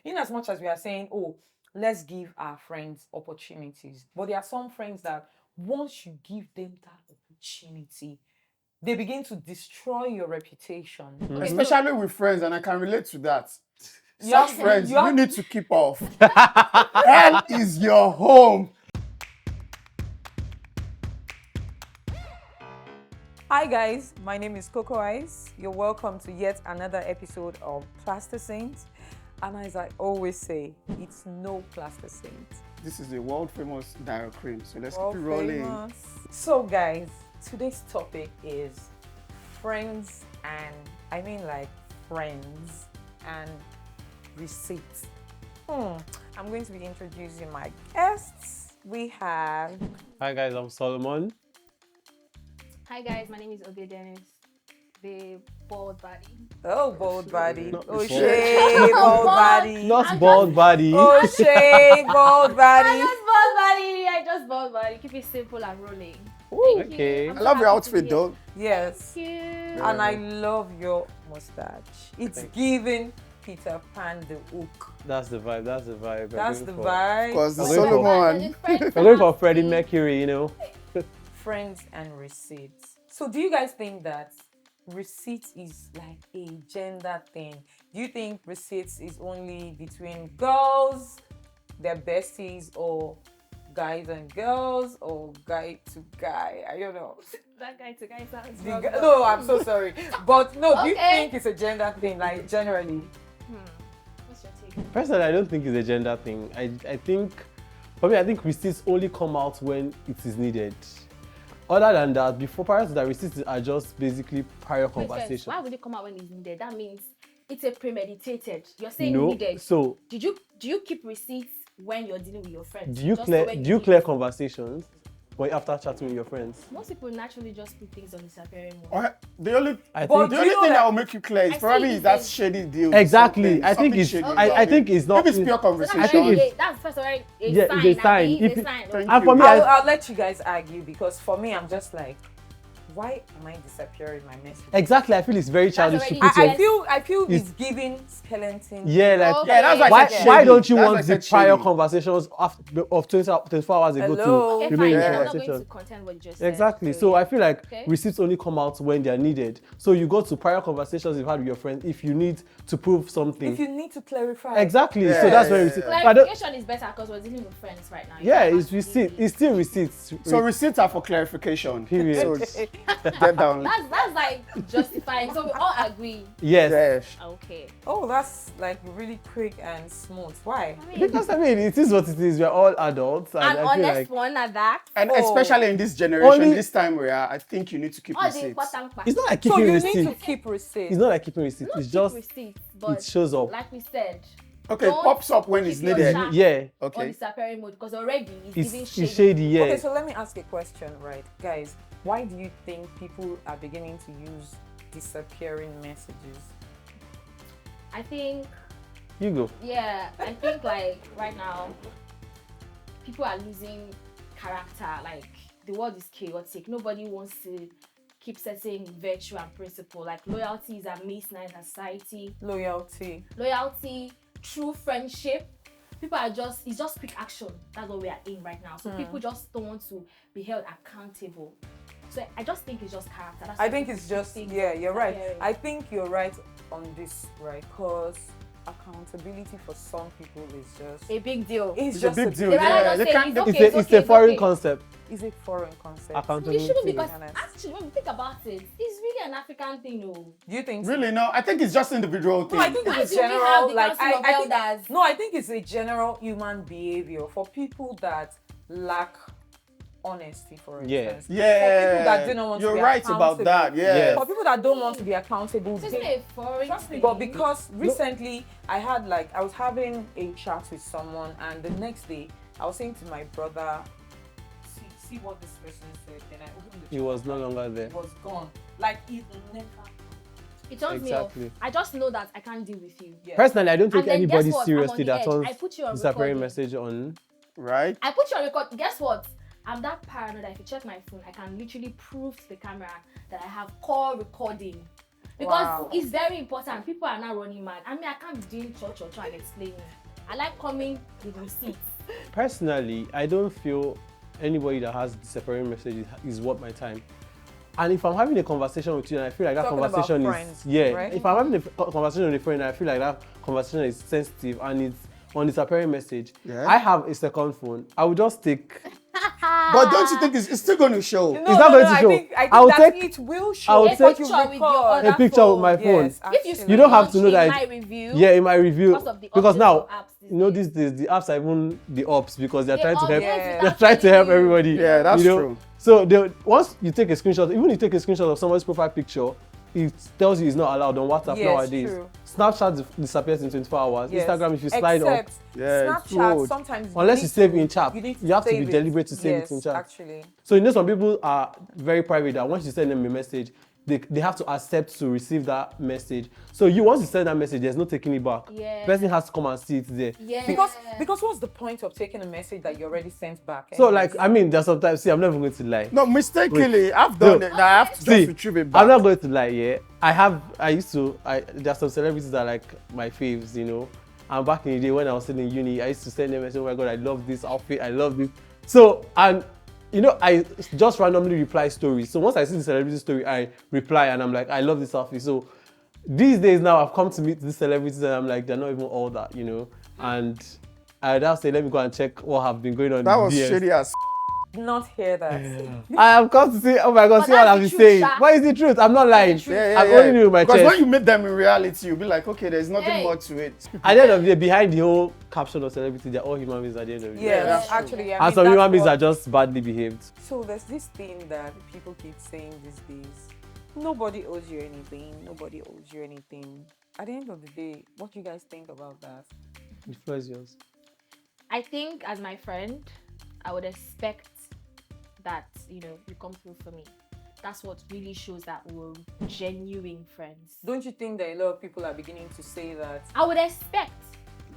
In as much as we are saying, oh, let's give our friends opportunities, but there are some friends that once you give them that opportunity, they begin to destroy your reputation. Okay, Especially with friends, and I can relate to that. You Such have- friends, you have- you need to keep off. Hell is your home. Hi guys, my name is Coco Eyes. You're welcome to yet another episode of Plaster Saint. And as I always say, it's no Plaster Saint. This is the world famous dial cream, so let's World keep it rolling. famous. So guys, today's topic is friends and I mean like friends and receipts. I'm going to be introducing my guests. We have Hi guys, I'm Solomon. Hi guys, my name is Oge Dennis, the bald body. bald body. Not Oh the Shay, bald body. Not bald body. Oh Shay, bald body. I just bald body. Keep it simple and rolling. Thank okay. you. I I'm love so your happy to outfit be though. Yes. here. Thank you. And I love your mustache. It's Thank giving Peter Pan the hook. That's the vibe. That's the vibe. That's the vibe. Because I'm Solomon. We're going for Freddie Mercury, you know. Friends and receipts. So do you guys think that receipts is like a gender thing? Do you think receipts is only between girls, their besties, or guys and girls, or guy to guy? I don't know. That guy to guy sounds No, I'm so sorry. But no, do you Okay. think it's a gender thing, like generally? What's your take? Personally, I don't think it's a gender thing. I think, for me, I think receipts only come out when it is needed. Other than that, before prior to that, receipts are just basically prior Wait, first, conversation. why would it come out when it's needed? That means it's a premeditated. You're saying No, needed. so Do you keep receipts when you're dealing with your friends? do you Just clear when do you need clear it? conversations when after chatting with your friends? Most people naturally just put things on disappearing mode. Or the only I But think the do only you know thing that- that will make you clear is I probably see that this shady deal. exactly. I think Something it's shady Okay. about I it. think it's not. Maybe it's pure conversation. I think it's- That's first of all a Yeah, sign. it's a sign. Abi, If it's a it- sign. Thank and for you. me, I'll let you guys argue because for me, I'm just like, why am I disappearing my message? exactly, I feel it's very childish to already- put your I feel It's- it's giving skeleton. yeah, like Okay. Yeah, that's why I why, said shady. why don't you That's want why I the said prior shady. conversations of 24 hours ago Hello? to Okay, remain fine. in Then I'm not going conversation? to contend what you just said. Exactly. So I feel like Okay. receipts only come out when they are needed. So you go to prior conversations you've had with your friends if you need to prove something. If you need to clarify. Exactly. So Yeah, that's when yeah, receipts. yeah. But I don't- Clarification is better because we're dealing with friends right now. yeah, You it's can't receipt. really- It's still receipts. So receipts are for clarification. Period. So get down. That's like justifying. So we all agree. Yes. Yes. Okay. Oh, that's like really quick and smooth. Why? Because I mean, it is what it is. We're all adults, and An I feel honest like one at that. And Oh. especially in this generation, Only- this time we are, I think you need to keep All the receipts. important part. it's not like So keeping you receipts. need to keep receipts. It's not like keeping receipts. Not It's keep just receipts, but it shows up. like we said, Okay, Don't pops up when it's keep your needed. sharp Yeah, on Okay. disappearing mode because already it's giving it's shady. Yeah. Okay, so let me ask a question, right, guys? Why do you think people are beginning to use disappearing messages? I think, You go. yeah, I think like right now, people are losing character. Like the world is chaotic. Nobody wants to keep setting virtue and principle. Like loyalty is a missing in society. Loyalty. Loyalty, true friendship. People are it's just quick action. That's what we are in right now. So people just don't want to be held accountable. So I just think it's just character. That's I what think people it's just, think yeah, you're right. disappearing. I think you're right on this, right? Because accountability for some people is just, a big deal. it's It's a just big deal. They rather Yeah, just they say can't. it's They, okay, It's a foreign okay. concept. It's a foreign concept. It Accountability. shouldn't be because honest. actually when we think about it, it's really an African thing, no. Do you think so? really, no. I think it's just individual thing. No, I think Why it's a do we have general, the like, Council of I think, Elders? no, I think it's a general human behavior for people that lack honesty, for Yeah. instance. Yeah, For people that do not want you're to be right about accountable. that. Yeah. Yeah. For people that don't want to be accountable, It's they- a foreign trust me, thing. but because recently I was having a chat with someone, and the next day I was saying to my brother, see what this person said. Then I opened the He chat, was no longer there. It was gone. Like it never. it turns me off. Exactly. I just know that I can't deal with you. Yeah. Personally, I don't take And then anybody guess what? I'm seriously on the that edge. turns I put you on disappearing recording. message on. Right? I put you on record. Guess what? I'm that paranoid that if you check my phone, I can literally prove to the camera that I have call recording. Because Wow. it's very important. People are not running mad. I mean, I can't be doing church and explaining. I like coming with receipts. Personally, I don't feel anybody that has disappearing messages is worth my time. And if I'm having a conversation with you and I feel like that Talking about conversation friends, is right? if I'm having a conversation with a friend and I feel like that conversation is sensitive and it's on disappearing message, Yeah. I have a second phone. I will just take. But don't you think it's still going to show? No, It's not going to I show. think I'll that take- it will show. I'll what take you picture with your record. other a picture with my phone. Yes, If you actually. You don't have to know in that my it- review, Yeah, in my review, because of the because updates now of apps these you know days. the apps are even the ops because they're They trying to help. update Yeah. They're without trying to help telling you. everybody. Yeah, that's you know? true. So once you take a screenshot, even if you take a screenshot of someone's profile picture, it tells you it's not allowed on WhatsApp Yes, nowadays. true. Snapchat disappears in 24 hours. Yes. Instagram, if you slide up, Except Yeah, it's Snapchat, rude. sometimes unless need you save to- in chat, need you have to be save it. deliberate to save Yes, it in chat. actually. So you know some people are very private that once you send them a message, they have to accept to receive that message. So you once you send that message, there's no taking it back. Yeah. Person has to come and see it there. Yeah. Because what's the point of taking a message that you already sent back? So anyways? like I mean, there's sometimes I'm not even going to lie. No, mistakenly, I've done No. it. Now I have to just retrieve it back. I'm not going to lie, yeah. There's some celebrities that are like my faves, you know. And back in the day when I was still in uni, I used to send them and say, oh my God, I love this outfit, I love this. So, and you know, I just randomly reply stories. So once I see the celebrity story, I reply and I'm like, I love this outfit. So these days now I've come to meet these celebrities and I'm like, they're not even all that, you know. And I'd have to say, let me go and check what have been going on. That in was DMs. shady as. Did not hear that. I have come to say, oh my God, But see what that's I've the been truth, saying. Sha. What is the truth? I'm not lying. Yeah, I'm only doing my Because chest. when you meet them in reality, you'll be like, okay, there's nothing Hey. more to it. At the end of the day, behind the whole caption of celebrity, they're all human beings at the end of the day. Yes, that's true. actually. I And mean, some that's human beings what- are just badly behaved. So there's this thing that people keep saying these days. Nobody owes you anything. Nobody owes you anything. At the end of the day, what do you guys think about that? The floor is yours. I think as my friend, I would expect that, you come through for me. That's what really shows that we're genuine friends. Don't you think that a lot of people are beginning to say that? I would expect.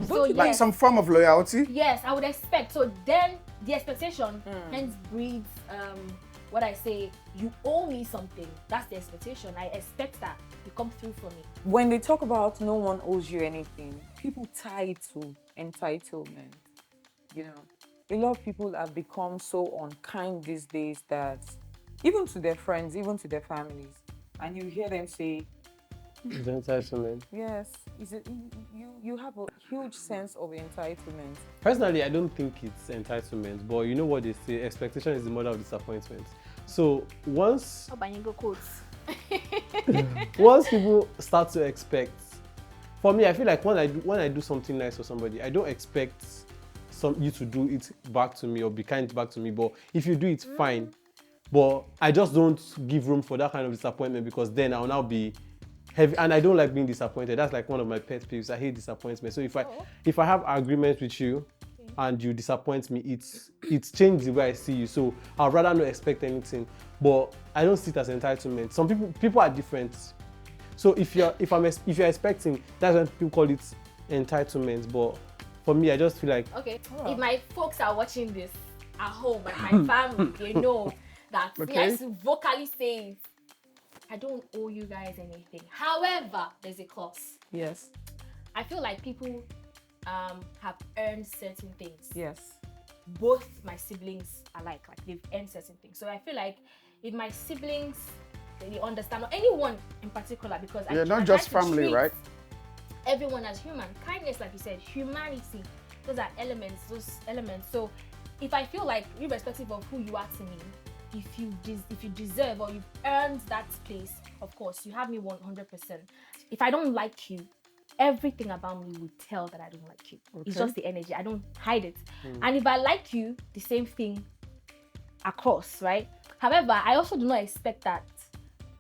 So you- Like yes, some form of loyalty. yes, I would expect. So then the expectation hence breeds what I say, you owe me something. That's the expectation. I expect that you come through for me. When they talk about no one owes you anything, people tie it to entitlement. You know, a lot of people have become so unkind these days that even to their friends, even to their families, and you hear them say, It's entitlement. yes, you have a huge sense of entitlement. Personally, I don't think it's entitlement, but you know what they say, expectation is the mother of disappointment. So once people start to expect, for me, I feel like when I do something nice for somebody, I don't expect you to do it back to me or be kind back to me. But if you do it, fine. But I just don't give room for that kind of disappointment because then I'll now be heavy, and I don't like being disappointed. That's like one of my pet peeves. I hate disappointment. So if I have agreement with you and you disappoint me, it's changed the way I see you. So I'd rather not expect anything. But I don't see it as entitlement. Some people are different. So if you're expecting, that's when people call it entitlement. But for me, I just feel like Okay. Oh. If my folks are watching this at home, like my family, they know that me, I Okay. used to vocally say, I don't owe you guys anything. However, there's a clause. Yes, I feel like people have earned certain things. yes. Both my siblings alike, like they've earned certain things. So I feel like if my siblings they understand, or anyone in particular, because I Yeah, not try just to family, treat right? everyone as human. Kindness, like you said, humanity, those elements. So if I feel like, irrespective of who you are to me, if you deserve or you've earned that place, of course you have me 100%. If I don't like you, everything about me will tell that I don't like you. It's Okay. just the energy. I don't hide it. And if I like you, the same thing across, right? However, I also do not expect that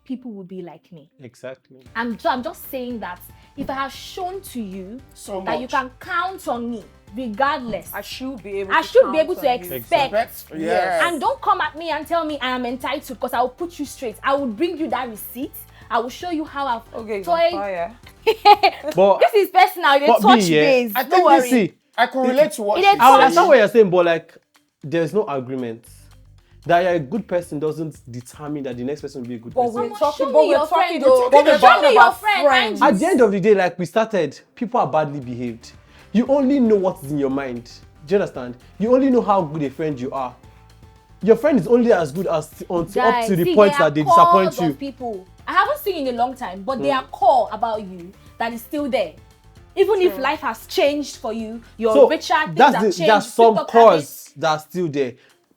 people will be like me. exactly. I'm just saying that if I have shown to you So that you much. can count on me regardless, I should be able. I to should be count able to on you. expect. Yes. And don't come at me and tell me I am entitled, because I will put you straight. I will bring you that receipt. I will show you how I've Okay, it's on toyed. fire. But This is personal. They But touch me, yeah, base. I Don't think worry. you see, I can relate to what It she's is I fine. understand saying. what you're saying, but like, there's no agreement. that you're a good person doesn't determine that the next person will be a good But person. we're Someone talking, show but me we're your talking, friend, though. but we're Show talking me your about friend, friends. and At the end of the day, like we started, people are badly behaved. You only know what's in your mind. Do you understand? You only know how good a friend you are. Your friend is only as good as up to the see, point there that are they cores disappoint you. of people. I haven't seen in a long time, but there are core about you that is still there. Even if life has changed for you, you're richer, things have changed. There's you some picked up cores that are still there.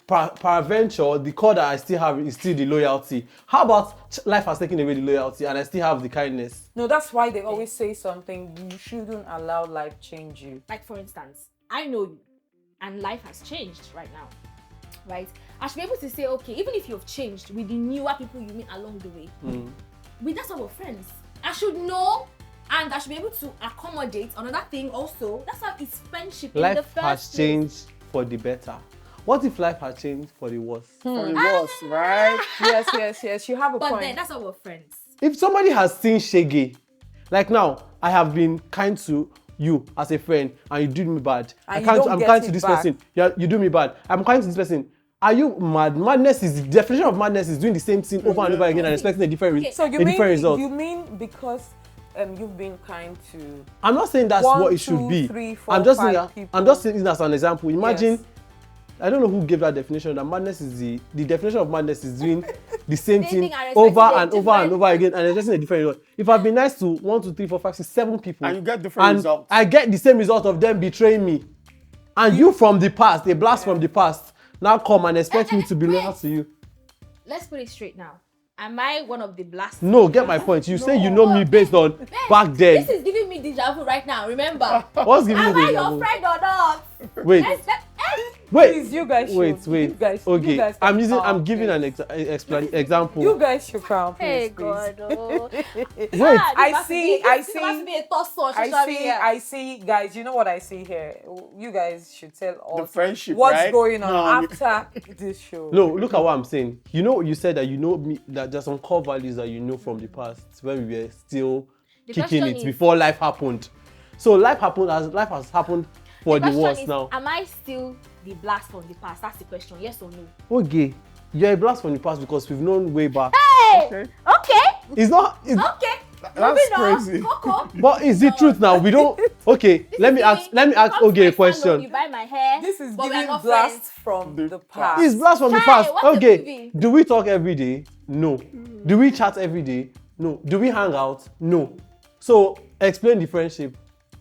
Peradventure, the core that I still have is still the loyalty. How about life has taken away the loyalty and I still have the kindness? No, that's why they always say something. You shouldn't allow life change you. Like, for instance, I know you, and life has changed right now, right? I should be able to say, okay, even if you've changed with the newer people you meet along the way, that's our friends. I should know, and I should be able to accommodate another thing also. That's how it's friendship in the Life first has place. changed for the better. What if life has changed for the worse? For the worst, right? Yes. You have a But point. then that's our friends. If somebody has seen shege, like now, I have been kind to you as a friend and you did me bad. And you don't I'm get kind it to this back. person. You do me bad. I'm kind to this person. Are you mad? Madness is the definition of madness is doing the same thing over and over again and expecting a different, So a different result. you mean because you've been kind to I'm not saying that's 1, what it should 2, be. 3, 4, I'm just 5 saying. people. I'm just saying this as an example. Imagine. Yes. I don't know who gave that definition. That madness is the definition of madness is doing the same Same thing thing and over expecting a and over and different- over again and expecting a different result. If I've been nice to 1, 2, 3, 4, 5, 6, 7 people, And you get different and results. I get the same result of them betraying me, and you from the past, a blast from the past, now come and expect me to be loyal to you. Let's put it straight now. Am I one of the blast? No, get my point. You say you know me based on back then. This is giving me deja vu right now. Remember? What's giving you Am I the your friend or not? Wait, Please, wait. you guys should. Wait. You guys, Okay, you guys I'm can using. calm, I'm giving please. an example. You guys should calm, Hey please. God, oh. Wait. I see, This must be a toss on social media. I see, guys. You know what I see here? You guys should tell The us friendship, what's right? going on No, after this show. No, look at what I'm saying. You know, you said that you know me, that there's some core values that you know from the past when we were still The kicking question it is- before life happened. So life has happened for the question worst is, now. am I still the blast from the past? That's the question. Yes or no? Okay, you're a blast from the past because we've known way back. Hey! Okay. Okay. It's not. It's, Okay. That's Moving on. crazy. Coco. But is the truth now? We don't. Okay, let me ask. Let me ask Come to Oge my a salon, You question. buy my hair. This is but we are giving not blast friends. from The the past. It's blast from the Chai, past. what a Okay, movie. do we talk every day? No. Do we chat every day? No. Do we hang out? No. So explain the friendship.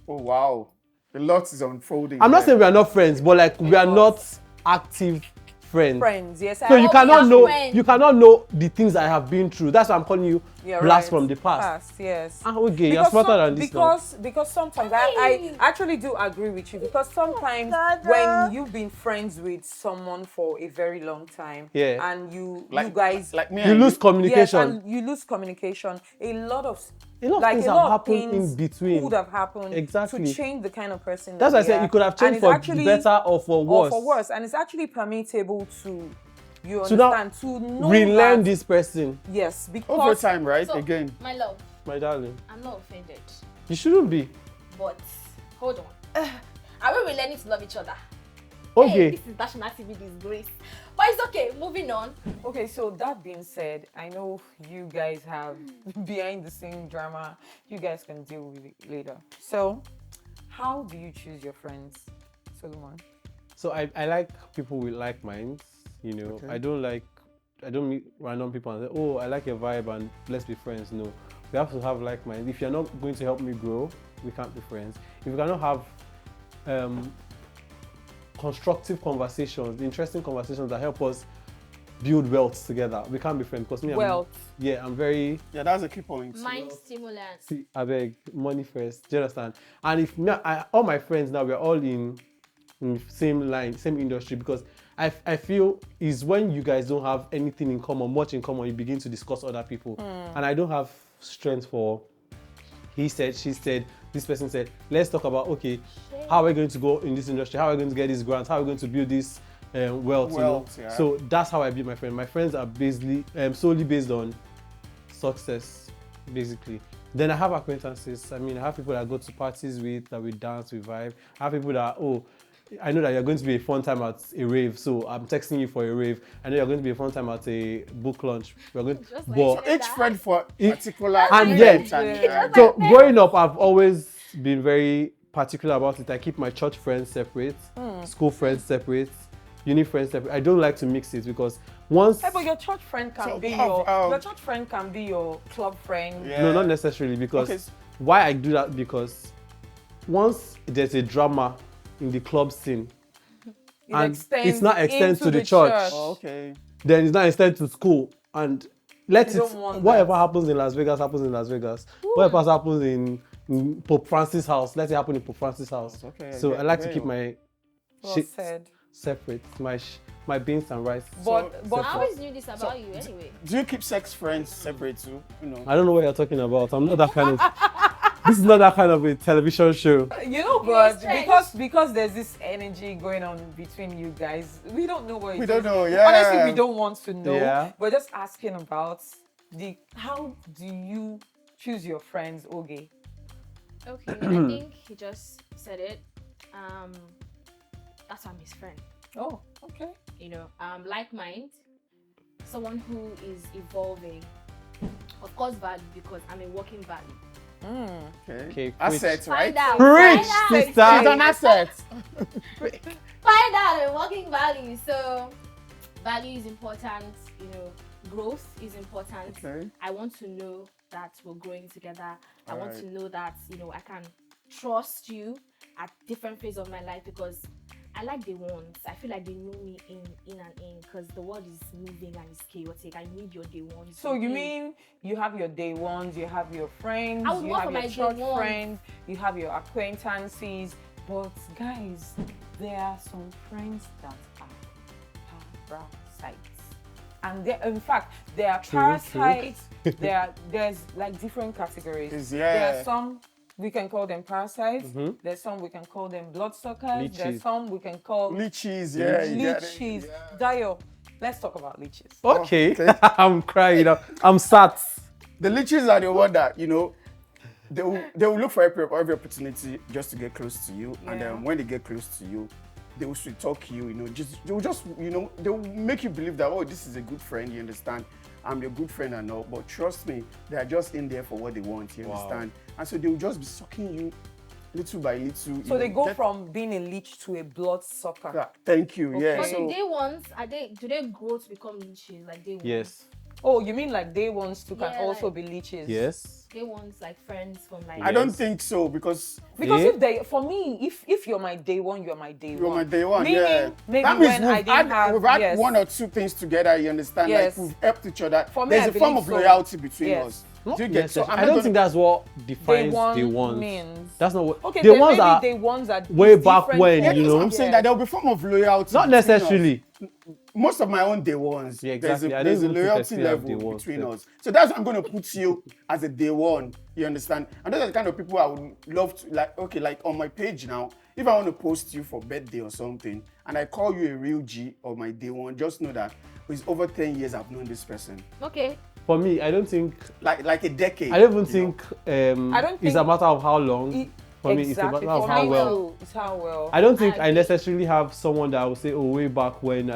Oh wow, a lot is unfolding. I'm not there. saying we are not friends, but like we are not active friends. Friends, yes. So you we cannot are know friends. you cannot know the things I have been through. That's why I'm calling you You're blast right. from the past. Yes. Ah, okay, you're smarter than this now. because sometimes I actually do agree with you because sometimes when you've been friends with someone for a very long time Yeah. and you Like guys like me. You and lose yes, communication. and you lose communication. A lot of things have happened in between. would have happened Exactly. to change the kind of person. That's that why I they said are. it could have And changed it's for actually- better or for worse. Or for worse, and it's actually permittable to you To now understand to know relearn that- this person, Yes, because over time, right? So, Again. my love, my darling. I'm not offended. You shouldn't be. But hold on. Are we learning to love each other? Okay. Hey, this is National TV disgrace. But it's okay. Moving on. Okay, so that being said, I know you guys have behind the scene drama. You guys can deal with it later. So, how do you choose your friends, Solomon? So I like people with like minds, you know. Okay. I don't meet random people and say, oh, I like your vibe and let's be friends. No, we have to have like minds. If you're not going to help me grow, we can't be friends. If we cannot have constructive conversations, interesting conversations that help us build wealth together, we can't be friends because me, Wealth. I'm very Yeah, that's a key point. Mind stimulant. see, I beg money first. Do you understand? And if me, all my friends now, we're all in same line, same industry, because I feel is when you guys don't have anything in common, much in common, you begin to discuss other people. And I don't have strength for he said, she said, this person said, let's talk about, okay, how are we going to go in this industry? How are we going to get these grants? How are we going to build this wealth? You know? Yeah. So that's how I build my friend. My friends are basically solely based on success, basically. Then I have acquaintances. I mean, I have people that I go to parties with, that we dance, we vibe. I have people that, I know that you're going to be a fun time at a rave, so I'm texting you for a rave. I know you're going to be a fun time at a book launch. We're going, Just but like Each friend for It- particular and event yet- and so growing up, I've always been very particular about it. I keep my church friends separate, school friends separate, uni friends separate. I don't like to mix it because once Hey, but your church friend can So, be your church friend can be your club friend. Yeah. no, not necessarily because Okay. why I do that because once there's a drama in the club scene, It and extends it's not extends into to the church. Oh, okay. then it's not extended to school and let You it don't want whatever that. happens in Las Vegas happens in Las Vegas. Whatever happens in Pope Francis' house, let it happen in Pope Francis' house. Okay, So I like to keep my Well shit said. separate, my beans and rice. But I always knew this about you anyway. Do you keep sex friends separate too? You know. I don't know what you're talking about. I'm not that kind of this is not that kind of a television show. you know, but strange. because there's this energy going on between you guys, we don't know what it We is. don't know, yeah. Honestly, we don't want to know. Yeah. We're just asking about how do you choose your friends, Oge? Okay, I think he just said it. That's why I'm his friend. Oh, okay. You know, like mind, someone who is evolving. Of course, value because I'm a working value. Okay, Assets, right? Find out. Preach, Find out. sister. It's an asset. Find out a working value. So, value is important. You know, growth is important. Okay. I want to know that we're growing together. I want Alright. to know that I can trust you at different phases of my life because I like the ones. I feel like they know me in and in because the world is moving and it's chaotic. I need your day ones. So you mean you have your day ones, you have your friends, I would you want have for your my day church ones. friends, you have your acquaintances, but guys, there are some friends that are parasites. And in fact, there are True, parasites. There's like different categories. There Yeah. are some we can call them parasites. There's some we can call them bloodsuckers. Leeches. There's some we can call Leeches, yeah. you get it. leeches. Yeah. Dio, let's talk about leeches. Okay. Okay. I'm crying. I'm sat. The leeches are the one that, they will look for every opportunity just to get close to you. And Yeah. then when they get close to you, they will sweet talk you, they will make you believe that, oh, this is a good friend, you understand? I'm your good friend and all, but trust me, they are just in there for what they want, you Wow. understand? And so they will just be sucking you little by little. So they go from being a leech to a bloodsucker. Yeah, thank you, yeah. But So, the day ones, do they grow to become leeches like day ones? Yes. Oh, you mean like day ones too can Yeah, also like- be leeches? Yes. Day ones like friends from like. I don't Yes. think so because Because Yeah. for me, if you're my day one, you're my day you're one. my day one, Meaning, yeah. maybe That means when I didn't have, we've had yes. one or two things together, you understand? Yes. Like we've helped each other. For me, There's I a form of believe so. loyalty between Yes. us. Not Do you get? So necessarily. I'm I not don't gonna- think that's what defines one day ones. means. That's not what. Okay, Day then ones maybe are day ones are way back different when, Yeah, forms. you that's know. what I'm saying Yeah. that there'll be form of loyalty. Not between us. necessarily. Most of my own day ones. Yeah, exactly. I don't There's a even think I loyalty still have level day ones, between yeah. us. So that's why I'm gonna put you as a day one. You understand? And those are the kind of people I would love to like on my page now. If I want to post you for birthday or something, and I call you a real G or my day one, just know that it's over 10 years I've known this person. Okay. For me, I don't think. Like a decade. I don't even you think. I don't It's a think- matter of how long. For me, it's a Exactly. matter of For how me well. too. It's how well. I don't think I agree. necessarily have someone that I would say, oh, way back when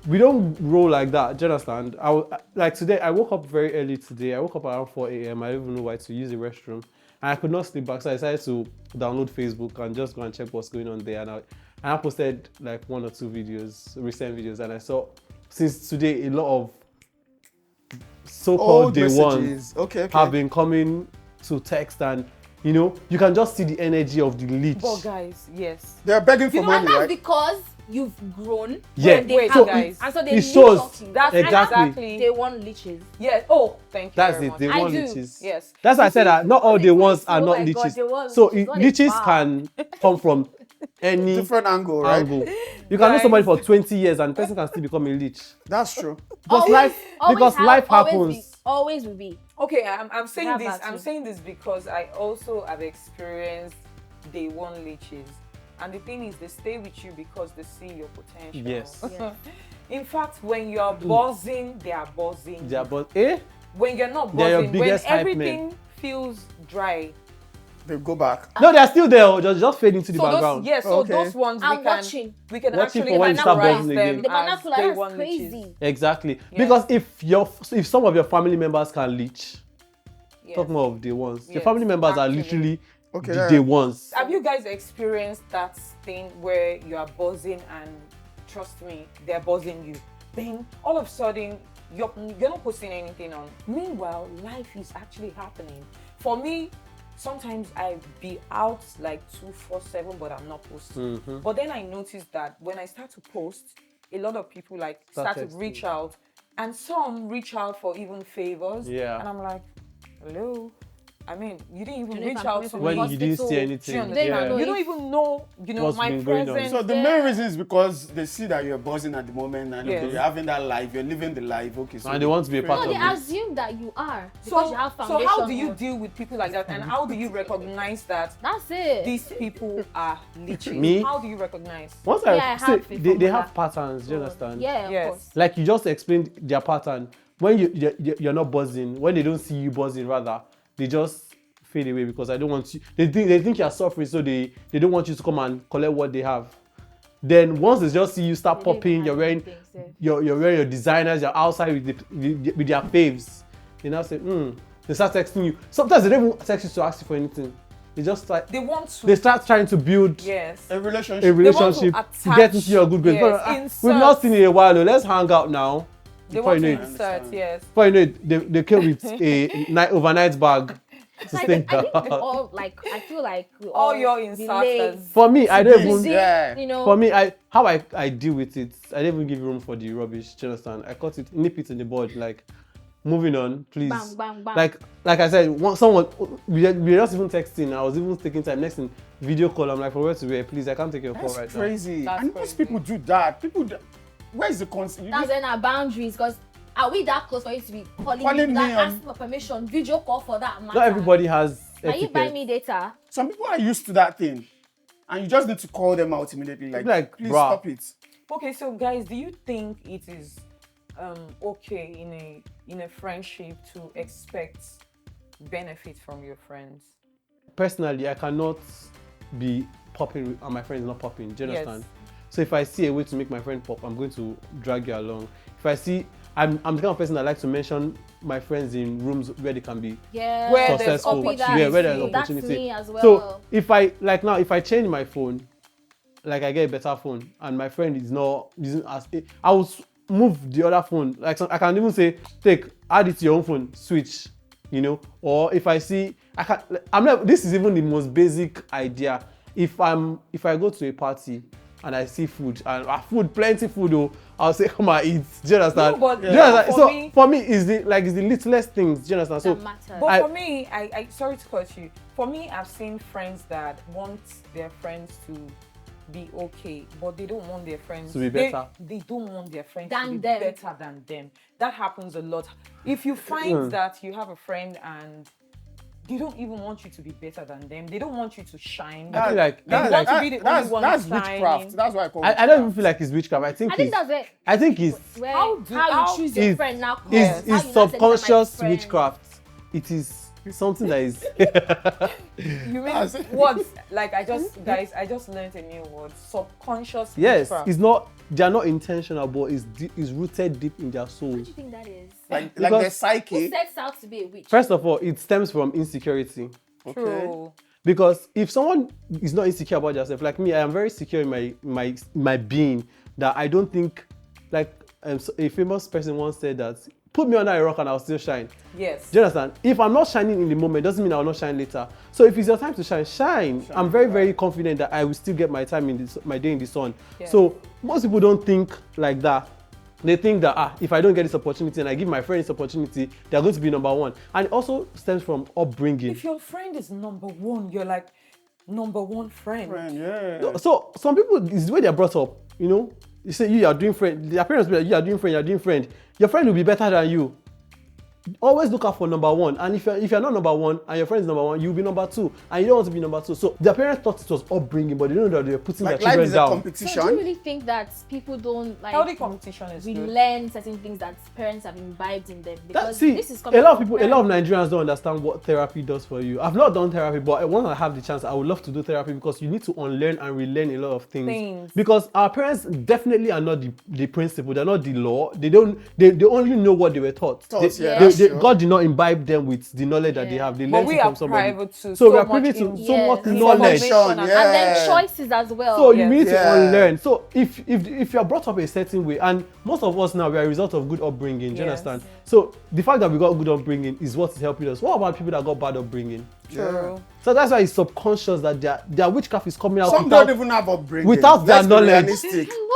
we don't roll like that. Do you understand? Like today, I woke up very early today. I woke up around 4 a.m. I don't even know why to use the restroom. And I could not sleep back, so I decided to download Facebook and just go and check what's going on there. And I posted like 1 or 2 videos, recent videos, and I saw since today a lot of so-called Old day messages. ones Okay. have been coming to text, and you can just see the energy of the leech. But guys, yes. They're begging for You know, money, and that's right? because you've grown. Yeah. when they Wait, have guys. and so they It leech shows. off you. That's And Exactly. they want leeches. Yes. Oh, thank you. That's very it. much. They I want do. leeches. Yes. That's why I said that not all the ones are Oh not my God, leeches. they want So leeches, not a leeches bar. can come from any Different angle, right? angle. You can know Guys. somebody for 20 years and the person can still become a leech. That's true. Because life happens. Always will be. Okay, I'm saying have this. that I'm too. saying this because I also have experienced day one leeches, and the thing is, they stay with you because they see your potential. Yes. Yes. In fact, when you're buzzing, they are buzzing. Yeah, but When you're not They're your buzzing, when biggest hype everything feels dry, They go back. No, they're still there. Oh, just fade into the So background. those, yeah, so Okay. those ones I'm watching. we can Watching actually for when you start categorize buzzing them again. The as vernacular day is one leeches. crazy. Exactly. Yes. Because if some of your family members can leech, Yes. talk more of day ones. Your Yes, family members are actually. literally Okay, the yeah. day ones. Have you guys experienced that thing where you are buzzing and trust me, they're buzzing you? Then all of a sudden you're not posting anything on. Meanwhile, life is actually happening. For me, sometimes I be out like 247, but I'm not posting. Mm-hmm. But then I noticed that when I start to post, a lot of people like start to texting. reach out, and some reach out for even favors. Yeah. And I'm like, hello. I mean, you didn't even You know, if reach I'm out coming to from me. When you didn't hospital, see Do you anything. understand? Yeah. You don't even know, What's my been going on. presence. So the main reason is because they see that you're buzzing at the moment and Yes. okay, you're having that life, you're living the life. Okay, so And they want to be a part No, of they it. assume that you are because you have So foundation. how do you on. deal with people like that, and how do you recognize that That's it. these people are leeches? Me? How do you recognize? Once Yeah, I I have say a they formula. have patterns, do you understand? Yeah, of Yes. course. Like you just explained their pattern. When you're not buzzing, when they don't see you buzzing, rather, they just fade away because I don't want you. They think you're suffering, so they don't want you to come and collect what they have. Then once they just see you start They don't popping, even you're have wearing anything, so. you're wearing your designers, you're outside with their faves. They now say, They start texting you. Sometimes they don't even text you to ask you for anything. They just start. They want to. They start trying to build Yes. a relationship. a relationship want to, to get into your good grace. yes, We've not insert. seen in a while. Let's hang out now. They Before want you to know it, insert. Yes. before you know it, they came with a overnight bag to I stay think we down. all I feel like we All your relate inserters. For me, I don't This, even. yeah. You know, For me, how I deal with it, I don't even give room for the rubbish. Do you understand? I cut it, nip it in the bud. Like, moving on, please. bang, bang, bang. Like I said, someone we were just even texting. I was even taking time. Next thing, video call. I'm like, for where to where? Please, I can't take your call That's right crazy. That's and crazy. most people do that. Where's the concept? that's when our boundaries. Because are we that close for you to be calling Calling me me without on- asking for permission? Video call for that matter. now. Not everybody has Can you buy etiquette. me data? Some people are used to that thing, and you just need to call them out immediately. Like, please bruh. stop it. Okay, so guys, do you think it is okay in a friendship to expect benefit from your friends? Personally, I cannot be popping and my friend is not popping. Do you Yes. understand? So if I see a way to make my friend pop, I'm going to drag you along. If I see, I'm the kind of person that likes to mention my friends in rooms where they can be Yeah. Where there's successful. opportunity. Yeah, where there's That's opportunity. me as well. So if I change my phone, like I get a better phone, and my friend is not using as I will move the other phone. Like I can even say, add it to your own phone, switch, you know. Or if I see, I'm not. This is even the most basic idea. If I go to a party and I see food and plenty food, oh, I'll say come and eat. Do you understand? No, but Do you understand? for So me- for me, it's the littlest things. Do you understand? So that matters. But I- for me, I sorry to cut you. For me, I've seen friends that want their friends to be okay, but they don't want their friends To be better. They don't want their friends Than to be them. better than them. That happens a lot. If you find that you have a friend and they don't even want you to be better than them, they don't want you to shine. I feel like They want to be the only one that's shining. witchcraft. That's why I call it I don't even feel like it's witchcraft. I think that's it. I think it's Where, How you choose your is- friend now. Yes. is How you now say, "These are my subconscious friends." witchcraft. It is something that is You mean That's- what? Like I just learned a new word. Subconscious yes, witchcraft. it's not, they are not intentional, but it's rooted deep in their What souls. do you think that is? like Because- their psyche. Who sets out to be a witch? First of all, it stems from insecurity. True. Because if someone is not insecure about themselves, like me, I am very secure in my being, that I don't think, like a famous person once said that, put me under a rock and I'll still shine. Yes. Do you understand? If I'm not shining in the moment, doesn't mean I will not shine later. So if it's your time to shine, shine. I'm very, very confident that I will still get my time in my day in the sun. Yeah. So most people don't think like that. They think that if I don't get this opportunity and I give my friend this opportunity, they're going to be number one. And it also stems from upbringing. If your friend is number one, you're like number one friend. Friend, yeah. So some people, it's the way they're brought up, you know. You say you are doing friend, their parents be like, you are doing friend, you're doing friend. Your friend will be better than you. always look out for number one. And if you're not number one and your friend is number one, you'll be number two, and you don't want to be number two. So their parents thought it was upbringing, but they don't know that they're putting Like their life children is a down. competition. So do you really think that people don't like Healthy competition is we good. learn certain things that parents have imbibed in them? Because See, this is a lot of coming people, from a lot of Nigerians don't understand what therapy does for you. I've not done therapy, but when I have the chance, I would love to do therapy because you need to unlearn and relearn a lot of things. Because our parents definitely are not the principle, they're not the law. They only know what they were taught. God did not imbibe them with the knowledge that they have. They learned it from somebody. Private too, So we are privy to so much knowledge. And then choices as well. So you need to unlearn. So if you're brought up a certain way, and most of us now we are a result of good upbringing, do you understand? So the fact that we got good upbringing is what is helping us. What about people that got bad upbringing? True. So that's why it's subconscious that their witchcraft is coming out. Some don't even have upbringing. Without their knowledge.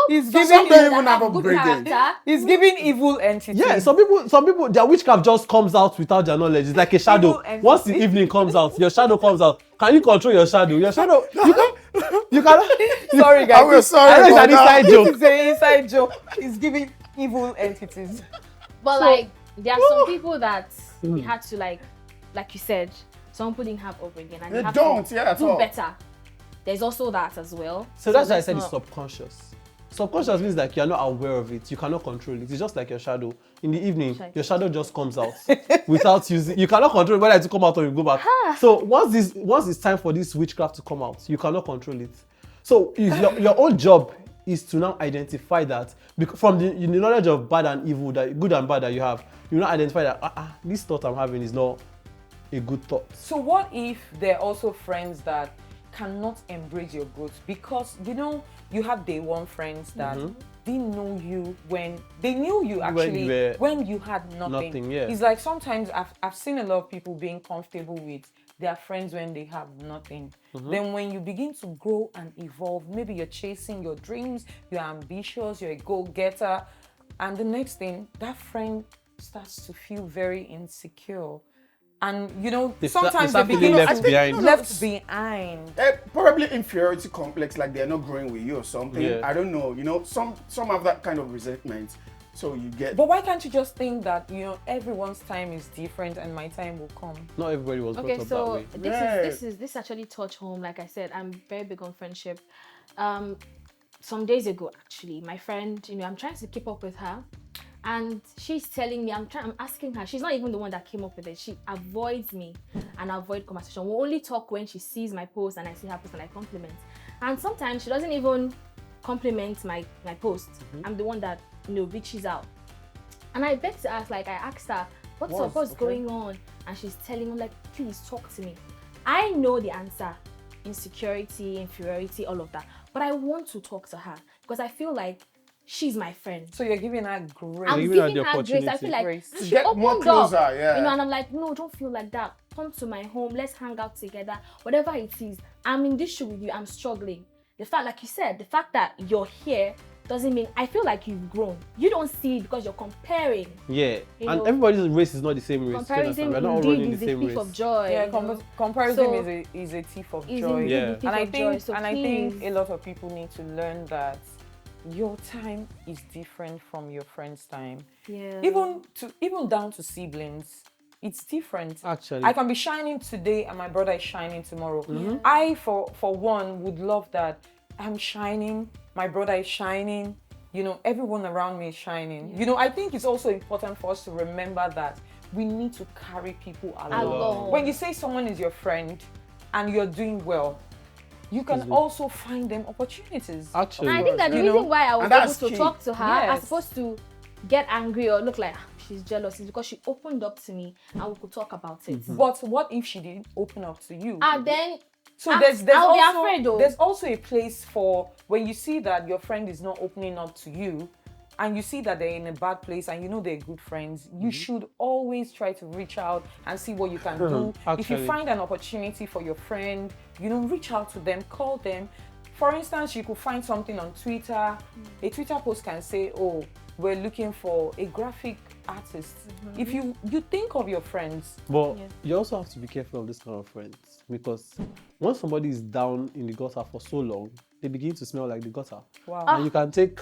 He's Some giving don't even have upbringing. He's giving evil entities. Yeah, some people, their witchcraft just comes out without their knowledge. It's like a shadow. Once the evening comes out, your shadow comes out. Can you control your shadow? Your shadow, you cannot. Sorry, guys. We're sorry. I know it's an inside joke. It's an inside joke. He's giving evil entities. But like, there are some people that we had to like you said, some people didn't have upbringing and They have don't, to at do all. better. There's also that as well. So that's why I said not- it's subconscious. Subconscious means like you're not aware of it. You cannot control it. It's just like your shadow. In the evening, your shadow just comes out without using. You cannot control whether it will come out or you go back. So once it's time for this witchcraft to come out, you cannot control it. So your own job is to now identify that from the knowledge of bad and evil, that good and bad that you have. You now identify that this thought I'm having is not a good thought. So what if there are also friends that cannot embrace your growth because you have day one friends that didn't know you when they knew you actually when you had nothing. It's like sometimes I've seen a lot of people being comfortable with their friends when they have nothing. Then when you begin to grow and evolve, maybe you're chasing your dreams, you're ambitious, you're a go-getter, and the next thing, that friend starts to feel very insecure. And sometimes they begin left behind. Probably inferiority complex, like they're not growing with you or something. Yeah. I don't know. Some have that kind of resentment. So you get. But why can't you just think that everyone's time is different and my time will come? Not everybody was brought up that way. This actually touch home. Like I said, I'm very big on friendship. Some days ago, actually, my friend, I'm trying to keep up with her. And she's telling me, I'm asking her, she's not even the one that came up with it. She avoids me and avoid conversation. We'll only talk when she sees my post and I see her post and I compliment. And sometimes she doesn't even compliment my post. I'm the one that, reaches out. And I beg to ask, I asked her, what's going on? And she's telling me, please talk to me. I know the answer, insecurity, inferiority, all of that. But I want to talk to her because I feel like she's my friend. So you're giving her grace. I'm giving her grace. I feel like she get opened more closer, up, yeah. and I'm like, no, don't feel like that. Come to my home. Let's hang out together. Whatever it is, I'm in this shoe with you. I'm struggling. The fact, like you said, the fact that you're here doesn't mean I feel like you've grown. You don't see it because you're comparing. Yeah, and everybody's race is not the same race. Comparison we're not all running the same race. Of joy. Yeah, comparison is a thief of joy. Yeah, and I think a lot of people need to learn that your time is different from your friend's time. Yeah. Even down to siblings, it's different. Actually, I can be shining today and my brother is shining tomorrow. I, for one, would love that I'm shining, my brother is shining, everyone around me is shining. I think it's also important for us to remember that we need to carry people along. When you say someone is your friend and you're doing well, you can also find them opportunities. Actually, and I think that the reason why I was able to talk to her, as opposed to get angry or look like she's jealous, is because she opened up to me and we could talk about it. But what if she didn't open up to you? Then there's also a place for when you see that your friend is not opening up to you, and you see that they're in a bad place and they're good friends, you should always try to reach out and see what you can do. Actually. If you find an opportunity for your friend, reach out to them, call them. For instance, you could find something on Twitter. A Twitter post can say, oh, we're looking for a graphic artist. If you think of your friends. But you also have to be careful of this kind of friends, because once somebody is down in the gutter for so long, they begin to smell like the gutter. Wow. And you can take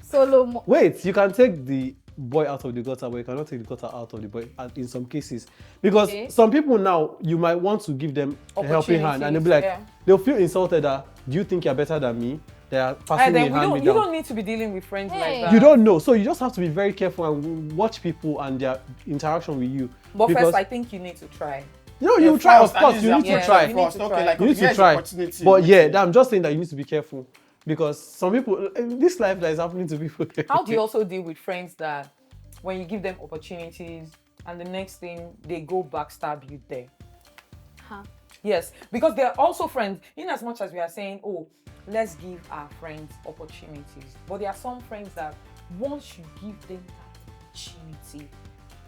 solo. Wait, you can take the boy out of the gutter, but you cannot take the gutter out of the boy in some cases. Because Okay. some people now, you might want to give them a helping hand, and they'll be like, Yeah. they'll feel insulted that, do you think you're better than me? They are And passing me then a hand me you down. don't need to be dealing with friends like Hey. that. You don't know, so you just have to be very careful and watch people and their interaction with you. But because, first, I think you need to try. you Yeah, try, of first, at course, least you need yeah, to try. you need First, to okay, try. like, You need to here's try. opportunity. But yeah, Wait, I'm just saying that you need to be careful. Because some people, this life that is happening to people. How do you also deal with friends that when you give them opportunities and the next thing they go backstab you there? Huh. Yes, because they're also friends. In as much as we are saying, oh, let's give our friends opportunities, but there are some friends that once you give them that opportunity,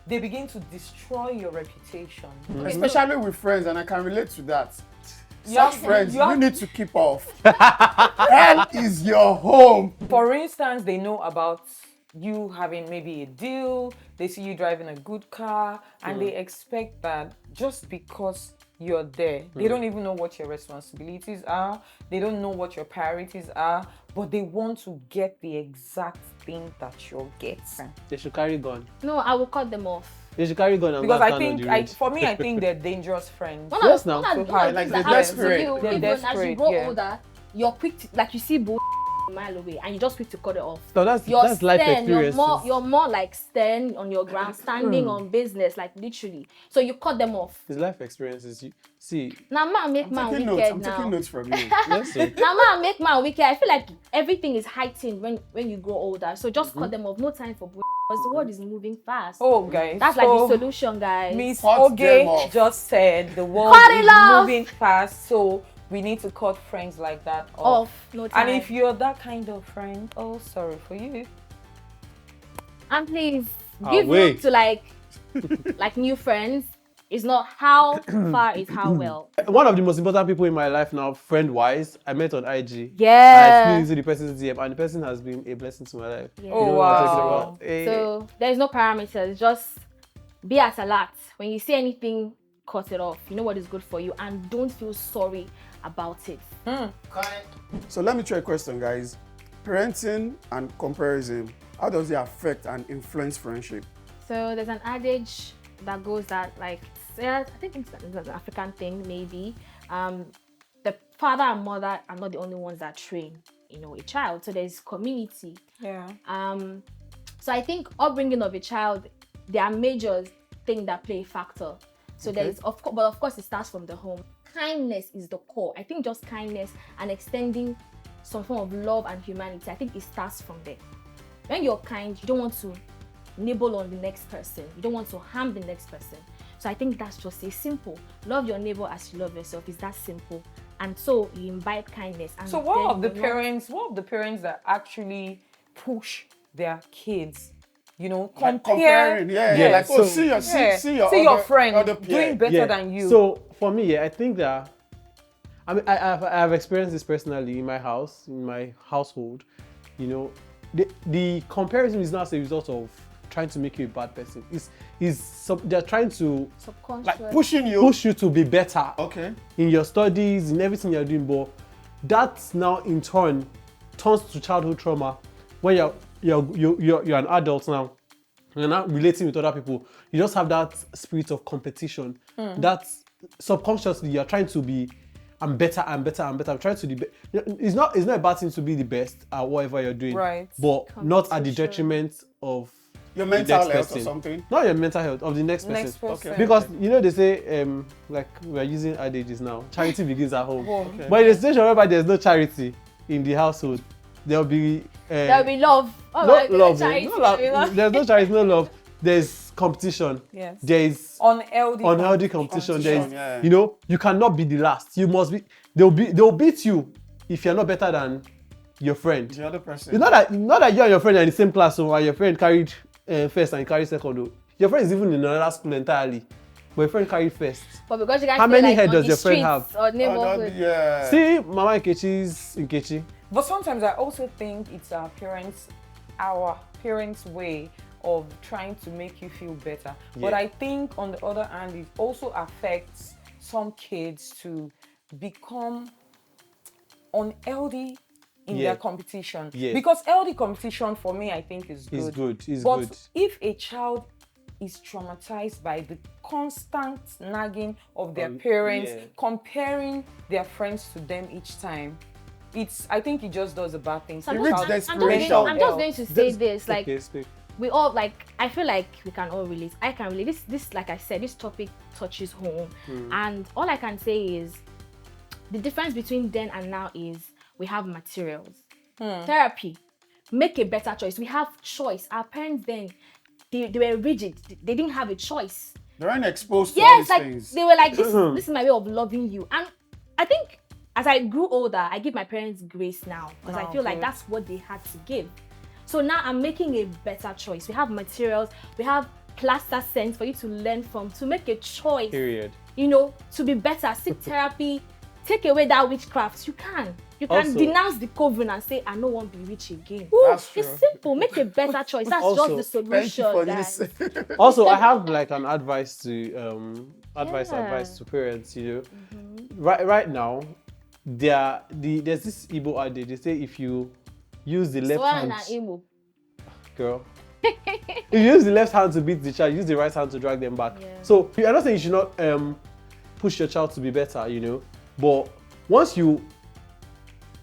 they begin to destroy your reputation. especially with friends, and I can relate to that. You Such have- friends, you you have- need to keep off. Hell is your home. For instance, they know about you having maybe a deal, they see you driving a good car, and they expect that just because you're there, they don't even know what your responsibilities are, they don't know what your priorities are, but they want to get the exact thing that you're getting. They should carry gun. No, I will cut them off. They should carry gun and Because go I and stand on think, the road. for me, I think they're dangerous friends. One Yes, of now. one of So one hard, of like the things they're that happens to desperate. you, They're even as you desperate, grow yeah. older, you're quick to, like you see bull a mile away and you just quick to cut it off. So that's You're life stern, experiences. you're more like stern on your ground, standing on business, like literally. So you cut them off. It's life experiences. You see, Now man make I'm man taking wicked notes. I'm now. taking notes from you. yes, so. Now man make man wicked. I feel like everything is heightened when you grow older. So just cut them off. No time for bull because the world is moving fast. Oh, guys. That's like the solution, guys. Miss Cut them Oge off. just said the world Cut it is off. moving fast, so we need to cut friends like that off. Off, no time. And if you're that kind of friend, oh, sorry for you. And please Ah, give wait. room to like new friends. It's not how far is how well. One of the most important people in my life now, friend-wise, I met on IG. I Yeah. flew into the person's DM, and the person has been a blessing to my life. Yeah. Oh, You know what I'm talking wow. about? Eh, So there's no parameters. Just be at alert. When you see anything, cut it off. You know what is good for you, and don't feel sorry about it. So let me try a question, guys. Parenting and comparison, how does it affect and influence friendship? So there's an adage that goes that like I think it's an African thing maybe. The father and mother are not the only ones that train, a child. So there's community. Yeah. So I think upbringing of a child, there are major things that play a factor. So there's of course it starts from the home. Kindness is the core. I think just kindness and extending some form of love and humanity. I think it starts from there. When you're kind, you don't want to nibble on the next person. You don't want to harm the next person. So I think that's just a simple. Love your neighbor as you love yourself. Is that simple? And so you imbibe kindness. And So then what of the you're not- parents that actually push their kids, Like compare, comparing, yeah, Yeah, like, oh, so- see your your friend other peer. doing better than you. So for me, I think that I've experienced this personally in my house, in my household. The comparison is not a result of trying to make you a bad person. They're trying to subconscious. Like pushing you. push you to be better Okay. in your studies, in everything you're doing. But that now in turn turns to childhood trauma when you're an adult now. You're not relating with other people. You just have that spirit of competition. That subconsciously you're trying to be, I'm better and better and better. I'm trying to be. It's not a bad thing to be the best at whatever you're doing. Right. But not at the Competition. detriment of Your the mental next health or person. something. Not your mental health of the next person. Next person. Okay. Because they say like we're using adages now. Charity begins at home. Home. But in a situation whereby there's no charity in the household, there'll be There'll be love. Oh no my God, love. charity, No love. you know? There's no charity, no love. There's competition. Yes. There's Unhealthy competition. Competition, There's yeah. you cannot be the last. You must be. They'll beat you if you're not better than your friend. The other person. It's not that you and your friend are in the same class, so and your friend carried first and you carried second. Though. Your friend is even in another school entirely, but your friend carried first. But because you guys How stay, many like, head on does the your friend streets have? Or Oh, neighborhood. yeah. See, Mama Nkechi's Nkechi. But sometimes I also think it's our parents' way of trying to make you feel better. But Yeah. I think on the other hand, it also affects some kids to become unhealthy in Yeah. their competition. Yes. Because healthy competition for me, I think is good. It's good. It's But good. if a child is traumatized by the constant nagging of their parents, yeah. comparing their friends to them each time, I think it just does a bad thing. So to It the reaches child. desperation. I'm just going to say this, like, Okay, speak. we all, like, I feel like we can all relate. I can relate. This, like I said, this topic touches home, and all I can say is the difference between then and now is we have materials, therapy, make a better choice. We have choice. Our parents then, they were rigid. They didn't have a choice. They weren't exposed to all Yes, these like things. they were like, this is my way of loving you. And I think as I grew older, I give my parents grace now because I Oh, feel like good. that's what they had to give. So now I'm making a better choice. We have materials, we have Plaster Saint for you to learn from, to make a choice, Period. you know, to be better, seek therapy, take away that witchcraft. You can Also- denounce the coven and say, I no want to be rich again. That's true. It's simple. Make a better choice. That's Also, just the Thank you solution. for guys. this. Also, I have like an advice to advice Yeah. to parents. You know, right now, there's this Igbo adage. They say if you use the left Swear hand, na Imo. girl. If you use the left hand to beat the child, use the right hand to drag them back. Yeah. So I'm not saying you should not push your child to be better, you know, but once you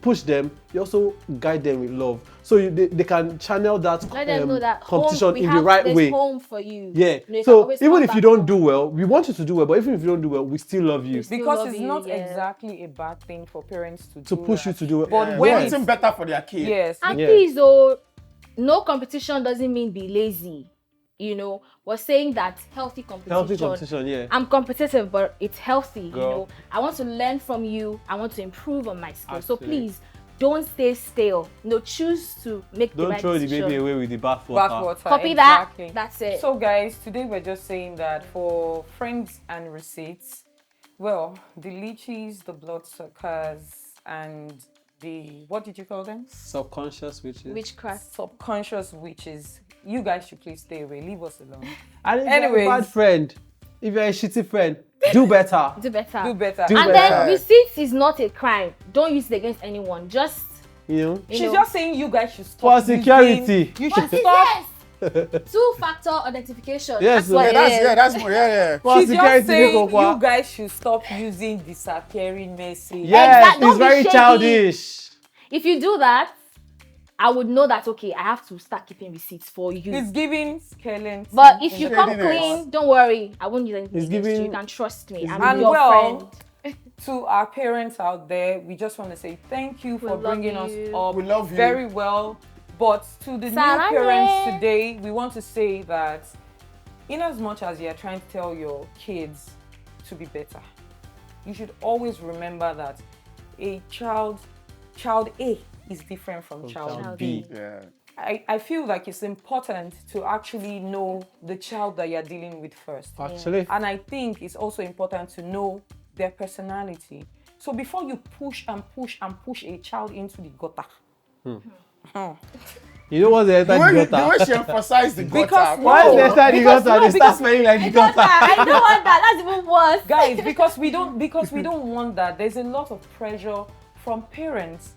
push them, you also guide them with love, so they can channel that Let them know that competition home, in the right there's way. home for you. Yeah. You know, you can So always even come if you back don't home. do well, we want you to do well, but even if you don't do well, we still love you. still Because love it's you, not yeah. exactly a bad thing for parents to To do push you that. to do well. But Yeah, when wanting it's better for their kid. yes, And Yeah. please, oh, no competition doesn't mean be lazy. You know, we're saying that healthy competition. Healthy competition, yeah. I'm competitive, but it's healthy. You Girl. know, I want to learn from you. I want to improve on my skills. So Actually. please, don't stay stale. No, choose to make the Don't right throw the decision. baby away with the bathwater. bathwater. Copy exactly. that. That's it. So guys, today we're just saying that for friends and receipts, well, the leeches, the bloodsuckers, and the, what did you call them? Subconscious witches. Witchcraft. Subconscious witches. You guys should please stay away. Leave us alone. And if you're a Anyways. bad friend, if you're a shitty friend, do better. Do better. Do better. Do And better. then receipts is not a crime. Don't use it against anyone. Just You know? you She's know. just saying you guys should stop. For security. You What should is stop. this? Two-factor identification. Yes, That's what yeah, it is. That's more, yeah. For She's security, just saying Nico, kwa. you guys should stop using disappearing message. Yes, Exact- don't it's be very shady. childish. If you do that, I would know that, okay, I have to start keeping receipts for you. It's giving skeleton. But if you come Shadiness. clean, don't worry. I won't use anything It's against giving- you. You can trust me. it's I'm giving- your And friend. to our parents out there, we just want to say thank you for love bringing us you. up We love you. very well. But to the new Sarang. parents today, we want to say that in as much as you're trying to tell your kids to be better, you should always remember that a child A is different from child child B. B. Yeah. I feel like it's important to actually know the child that you're dealing with first. Actually, And I think it's also important to know their personality. So before you push and push and push a child into the gutter. you know what they enter the The gutter? way she emphasized the Because gutter. Why no, they enter the because- gutter? no, They start because- smelling like the gutter. I don't want that. That's even worse. Guys, because we don't want that. There's a lot of pressure from parents.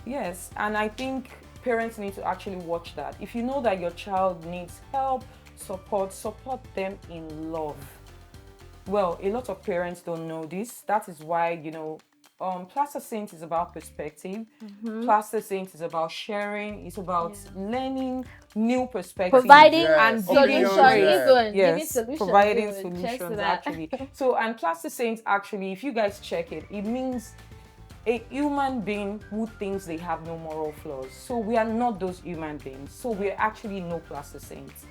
Yes, and I think parents need to actually watch that. If you know that your child needs help, support them in love. Well, a lot of parents don't know this. That is why, Plaster Saint is about perspective. Plaster Saint is about sharing. It's about learning new perspectives. Providing Yes. and Opinions, solution, yeah. even Yes, giving solutions. providing even. Cheers to solutions that. actually. So, and Plaster Saint actually, if you guys check it, it means a human being who thinks they have no moral flaws. So we are not those human beings. So we're actually no Plaster Saints.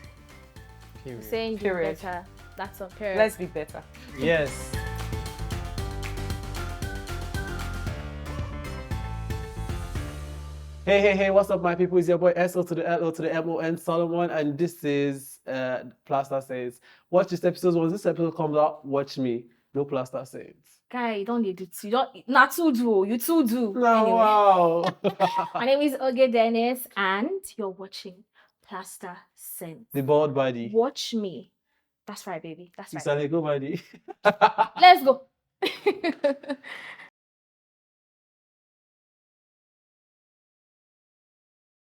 Saying do Period. better. That's on period. Let's be better. Yes. Hey, what's up, my people? It's your boy SO to the LO to the MON Solomon, and this is Plaster Saints. Watch this episode. Once this episode comes out, watch me. No Plaster Saints. Guy, you don't need to. You don't. Not to do. You too do. No, Anyway. wow. My name is Oge Dennis, and you're watching Plaster Saint. The bald body. Watch me. That's right, baby. That's It's right. a Lego body. Let's go.